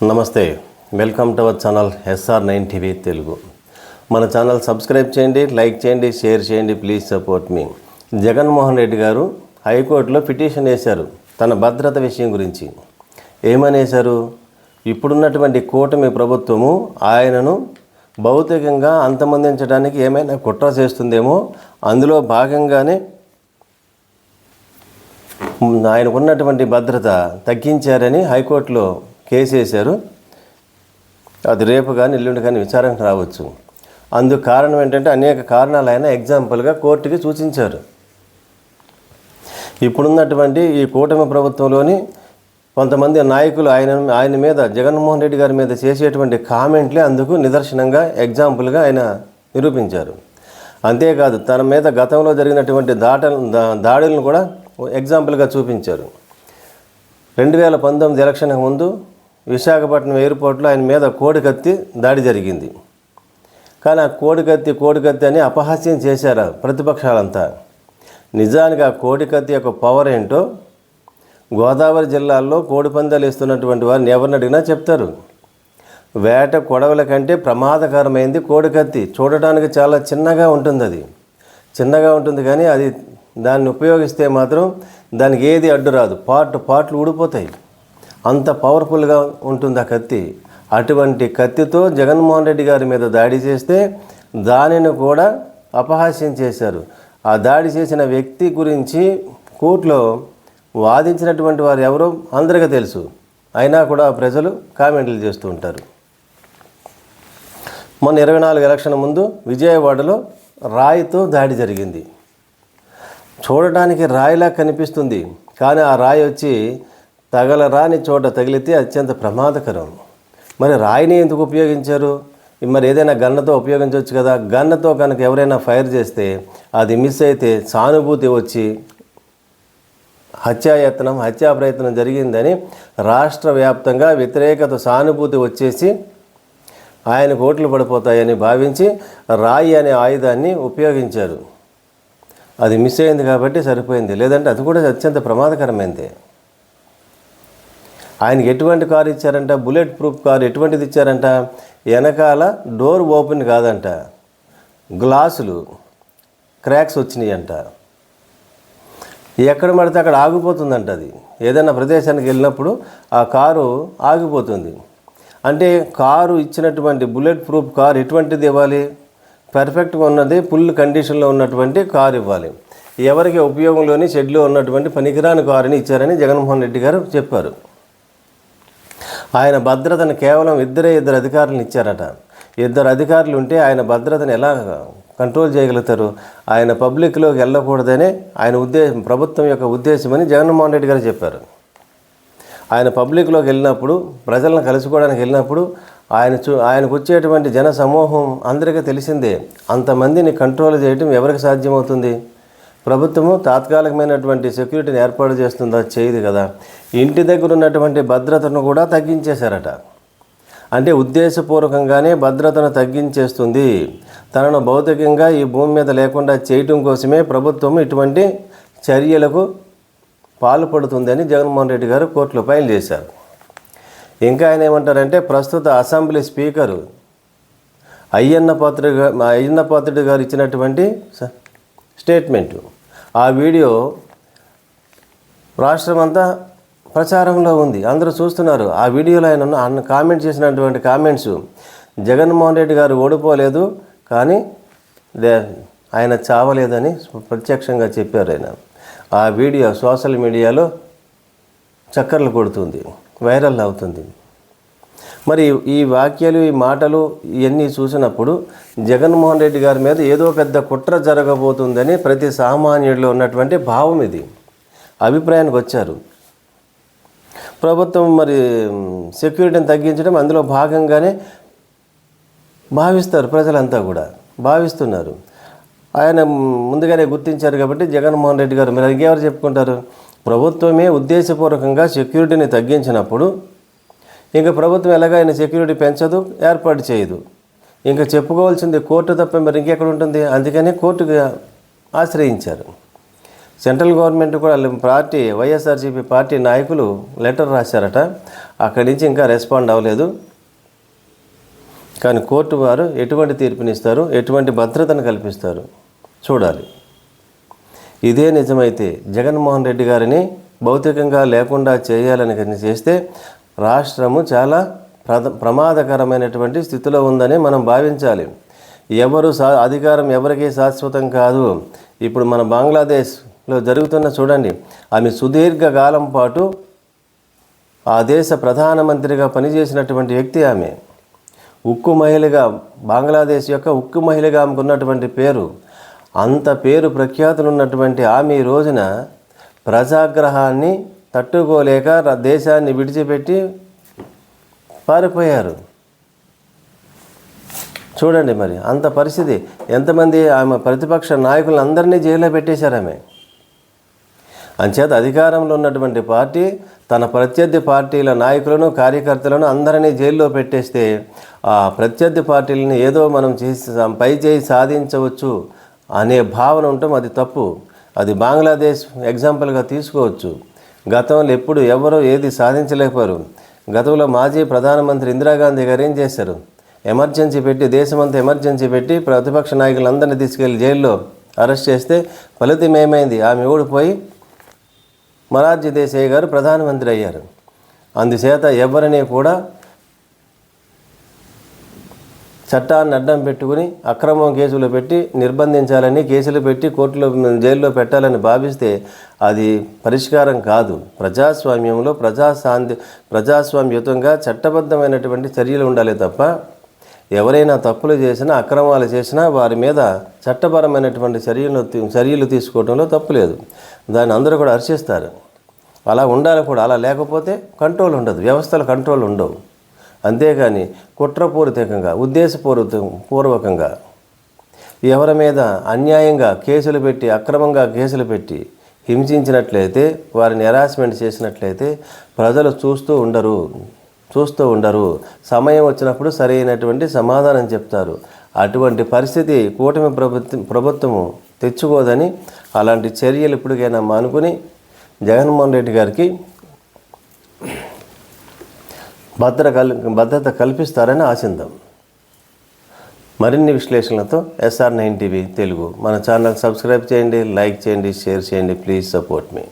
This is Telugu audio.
నమస్తే, welcome to our channel SR9 TV Telugu. మన ఛానల్ సబ్స్క్రైబ్ చేయండి, లైక్ చేయండి, షేర్ చేయండి. ప్లీజ్ సపోర్ట్ మీ. జగన్మోహన్ రెడ్డి గారు హైకోర్టులో పిటిషన్ వేశారు తన భద్రత విషయం గురించి. ఏమనేశారు? ఇప్పుడున్నటువంటి కూటమి ప్రభుత్వము ఆయనను భౌతికంగా అంతమొందించడానికి ఏమైనా కుట్ర చేస్తుందేమో, అందులో భాగంగానే ఆయనకున్నటువంటి భద్రత తగ్గించారని హైకోర్టులో కేసు వేశారు. అది రేపు కానీ ఎల్లుండి కానీ విచారణకు రావచ్చు. అందుకు కారణం ఏంటంటే అనేక కారణాలు ఆయన ఎగ్జాంపుల్గా కోర్టుకి సూచించారు. ఇప్పుడున్నటువంటి ఈ కూటమి ప్రభుత్వంలోని కొంతమంది నాయకులు ఆయన మీద, జగన్మోహన్ రెడ్డి గారి మీద చేసేటువంటి కామెంట్లే అందుకు నిదర్శనంగా, ఎగ్జాంపుల్గా ఆయన నిరూపించారు. అంతేకాదు, తన మీద గతంలో జరిగినటువంటి దాడులను కూడా ఎగ్జాంపుల్గా చూపించారు. 2019 ఎలక్షన్కి ముందు విశాఖపట్నం ఎయిర్పోర్ట్లో ఆయన మీద కోడికత్తి దాడి జరిగింది. కానీ ఆ కోడికత్తి అని అపహాస్యం చేశారు ప్రతిపక్షాలంతా. నిజానికి ఆ కోడికత్తి యొక్క పవర్ ఏంటో గోదావరి జిల్లాల్లో కోడిపందాలు ఇస్తున్నటువంటి వారిని ఎవరిని అడిగినా చెప్తారు. వేట కొడవల కంటే ప్రమాదకరమైంది కోడికత్తి. చూడటానికి చాలా చిన్నగా ఉంటుంది, అది చిన్నగా ఉంటుంది, కానీ అది దాన్ని ఉపయోగిస్తే మాత్రం దానికి ఏది అడ్డు రాదు, పార్ట్లు ఊడిపోతాయి. అంత పవర్ఫుల్గా ఉంటుంది ఆ కత్తి. అటువంటి కత్తితో జగన్మోహన్ రెడ్డి గారి మీద దాడి చేస్తే దానిని కూడా అపహాస్యం చేశారు. ఆ దాడి చేసిన వ్యక్తి గురించి కోర్టులో వాదించినటువంటి వారు ఎవరో అందరికీ తెలుసు. అయినా కూడా ప్రజలు కామెంట్లు చేస్తూ ఉంటారు. మొన్న 24 ఎలక్షన్ ముందు విజయవాడలో రాయితో దాడి జరిగింది. చూడటానికి రాయిలా కనిపిస్తుంది, కానీ ఆ రాయి వచ్చి తగలరాని చోట తగిలితే అత్యంత ప్రమాదకరం. మరి రాయిని ఎందుకు ఉపయోగించారు? మరి ఏదైనా గన్నతో ఉపయోగించవచ్చు కదా. గన్నతో కనుక ఎవరైనా ఫైర్ చేస్తే అది మిస్ అయితే సానుభూతి వచ్చి హత్యా ప్రయత్నం జరిగిందని రాష్ట్ర వ్యాప్తంగా వ్యతిరేకత, సానుభూతి వచ్చేసి ఆయనకు ఓట్లు పడిపోతాయని భావించి రాయి అనే ఆయుధాన్ని ఉపయోగించారు. అది మిస్ అయింది కాబట్టి సరిపోయింది, లేదంటే అది కూడా అత్యంత ప్రమాదకరమైంది. ఆయనకి ఎటువంటి కారు ఇచ్చారంట? Bullet proof car. ఎటువంటిది ఇచ్చారంట? వెనకాల డోర్ ఓపెన్ కాదంట, గ్లాసులు క్రాక్స్ వచ్చినాయి అంట. ఎక్కడ పడితే అక్కడ ఆగిపోతుందంట. అది ఏదైనా ప్రదేశానికి వెళ్ళినప్పుడు ఆ కారు ఆగిపోతుంది. అంటే కారు ఇచ్చినటువంటి బుల్లెట్ ప్రూఫ్ కారు ఎటువంటిది ఇవ్వాలి? పర్ఫెక్ట్గా ఉన్నది, ఫుల్ కండిషన్లో ఉన్నటువంటి కారు ఇవ్వాలి. ఎవరికి ఉపయోగంలోని షెడ్లో ఉన్నటువంటి పనికిరాని కారుని ఇచ్చారని జగన్మోహన్ రెడ్డి గారు చెప్పారు. ఆయన భద్రతను కేవలం ఇద్దరు అధికారులను ఇచ్చారట. 2 అధికారులు ఉంటే ఆయన భద్రతను ఎలా కంట్రోల్ చేయగలుగుతారు? ఆయన పబ్లిక్లోకి వెళ్ళకూడదనే ఆయన ప్రభుత్వం యొక్క ఉద్దేశమని జగన్మోహన్ రెడ్డి గారు చెప్పారు. ఆయన పబ్లిక్లోకి వెళ్ళినప్పుడు, ప్రజలను కలుసుకోవడానికి వెళ్ళినప్పుడు ఆయనకు వచ్చేటువంటి జన సమూహం అందరికీ తెలిసిందే. అంతమందిని కంట్రోల్ చేయడం ఎవరికి సాధ్యమవుతుంది? ప్రభుత్వము తాత్కాలికమైనటువంటి సెక్యూరిటీని ఏర్పాటు చేస్తుందా? చేయదు కదా. ఇంటి దగ్గర ఉన్నటువంటి భద్రతను కూడా తగ్గించేశారట. అంటే ఉద్దేశపూర్వకంగానే భద్రతను తగ్గించేస్తుంది. తనను భౌతికంగా ఈ భూమి మీద లేకుండా చేయటం కోసమే ప్రభుత్వం ఇటువంటి చర్యలకు పాల్పడుతుందని జగన్మోహన్ రెడ్డి గారు కోర్టులో ఫైల్ చేశారు. ఇంకా ఆయన ఏమంటారంటే, ప్రస్తుత అసెంబ్లీ స్పీకరు అయ్యన్న పాత్రుడు గారు ఇచ్చినటువంటి స్టేట్మెంటు, ఆ వీడియో రాష్ట్రమంతా ప్రచారంలో ఉంది, అందరూ చూస్తున్నారు. ఆ వీడియోలో ఆయన కామెంట్ చేసినటువంటి కామెంట్స్, జగన్మోహన్ రెడ్డి గారు ఓడిపోలేదు కానీ ఆయన చావలేదని ప్రత్యక్షంగా చెప్పారు ఆయన. ఆ వీడియో సోషల్ మీడియాలో చక్కర్లు కొడుతుంది, వైరల్ అవుతుంది. మరి ఈ వాక్యాలు, ఈ మాటలు ఇవన్నీ చూసినప్పుడు జగన్మోహన్ రెడ్డి గారి మీద ఏదో పెద్ద కుట్ర జరగబోతుందని ప్రతి సామాన్యుడిలో ఉన్నటువంటి భావం ఇది. అభిప్రాయానికి వచ్చారు. ప్రభుత్వం మరి సెక్యూరిటీని తగ్గించడం అందులో భాగంగానే భావిస్తారు, ప్రజలంతా కూడా భావిస్తున్నారు. ఆయన ముందుగానే గుర్తించారు కాబట్టి జగన్మోహన్ రెడ్డి గారు మీరు ఇంకెవరు చెప్పుకుంటారు? ప్రభుత్వమే ఉద్దేశపూర్వకంగా సెక్యూరిటీని తగ్గించినప్పుడు ఇంకా ప్రభుత్వం ఎలాగ ఆయన సెక్యూరిటీ పెంచదు, ఏర్పాటు చేయదు. ఇంకా చెప్పుకోవాల్సింది కోర్టు తప్ప మరి ఇంకెక్కడ ఉంటుంది? అందుకని కోర్టుకు ఆశ్రయించారు. సెంట్రల్ గవర్నమెంట్ కూడా పార్టీ వైఎస్ఆర్సీపీ పార్టీ నాయకులు లెటర్ రాశారట. అక్కడి నుంచి ఇంకా రెస్పాండ్ అవ్వలేదు. కానీ కోర్టు వారు ఎటువంటి తీర్పునిస్తారు, ఎటువంటి భద్రతను కల్పిస్తారు చూడాలి. ఇదే నిజమైతే జగన్మోహన్ రెడ్డి గారిని భౌతికంగా లేకుండా చేయాలని చేస్తే రాష్ట్రము చాలా ప్రమాదకరమైనటువంటి స్థితిలో ఉందని మనం భావించాలి. అధికారం ఎవరికీ శాశ్వతం కాదు. ఇప్పుడు మన బంగ్లాదేశ్లో జరుగుతున్న చూడండి, ఆమె సుదీర్ఘకాలం పాటు ఆ దేశ ప్రధానమంత్రిగా పనిచేసినటువంటి వ్యక్తి. ఆమె ఉక్కు మహిళగా, బంగ్లాదేశ్ యొక్క ఉక్కు మహిళగా ఆమెకు ఉన్నటువంటి పేరు, అంత పేరు ప్రఖ్యాతులు ఉన్నటువంటి ఆమె ఈ రోజున ప్రజాగ్రహాన్ని తట్టుకోలేక దేశాన్ని విడిచిపెట్టి పారిపోయారు. చూడండి మరి అంత పరిస్థితి. ఎంతమంది ఆమె ప్రతిపక్ష నాయకులను అందరినీ జైల్లో పెట్టేశారు ఆమె. అంచేత అధికారంలో ఉన్నటువంటి పార్టీ తన ప్రత్యర్థి పార్టీల నాయకులను, కార్యకర్తలను అందరినీ జైల్లో పెట్టేస్తే ఆ ప్రత్యర్థి పార్టీలను ఏదో మనం పై చేయి సాధించవచ్చు అనే భావన ఉండటం అది తప్పు. అది బంగ్లాదేశ్ ఎగ్జాంపుల్గా తీసుకోవచ్చు. గతంలో ఎప్పుడు ఎవరో ఏది సాధించలేకపోయారు. గతంలో మాజీ ప్రధానమంత్రి ఇందిరాగాంధీ గారు ఏం చేశారు? ఎమర్జెన్సీ పెట్టి, దేశమంతా ఎమర్జెన్సీ పెట్టి ప్రతిపక్ష నాయకులందరినీ తీసుకెళ్లి జైల్లో అరెస్ట్ చేస్తే ఫలితం ఏమైంది? ఆమె ఓడిపోయి మొరార్జీ దేశాయ్ గారు ప్రధానమంత్రి అయ్యారు. అందుచేత ఎవరిని కూడా చట్టాన్ని అడ్డం పెట్టుకుని అక్రమం కేసులు పెట్టి నిర్బంధించాలని, కేసులు పెట్టి కోర్టులో జైల్లో పెట్టాలని భావిస్తే అది పరిష్కారం కాదు. ప్రజాస్వామ్యంలో ప్రజాస్వామ్యయుతంగా చట్టబద్ధమైనటువంటి చర్యలు ఉండాలి తప్ప ఎవరైనా తప్పులు చేసినా, అక్రమాలు చేసినా వారి మీద చట్టపరమైనటువంటి చర్యలు తీసుకోవడంలో తప్పు లేదు. దాన్ని అందరూ కూడా హర్షిస్తారు. అలా ఉండాలి కూడా. అలా లేకపోతే కంట్రోల్ ఉండదు, వ్యవస్థల కంట్రోల్ ఉండవు. అంతేగాని కుట్రపూరితంగా, ఉద్దేశపూర్వకంగా ఎవరి మీద అన్యాయంగా కేసులు పెట్టి, అక్రమంగా కేసులు పెట్టి హింసించినట్లయితే, వారిని హెరాస్మెంట్ చేసినట్లయితే ప్రజలు చూస్తూ ఉండరు. సమయం వచ్చినప్పుడు సరైనటువంటి సమాధానం చెప్తారు. అటువంటి పరిస్థితి కూటమి ప్రభుత్వము తెచ్చుకోదని అలాంటి చర్యలు ఇప్పటికైనా మానుకుని జగన్మోహన్ రెడ్డి గారికి భద్రత కల్పిస్తారని ఆశిద్దాం. మరిన్ని విశ్లేషణలతో SR9 TV తెలుగు మన ఛానల్ సబ్స్క్రైబ్ చేయండి, లైక్ చేయండి, షేర్ చేయండి. Please support me.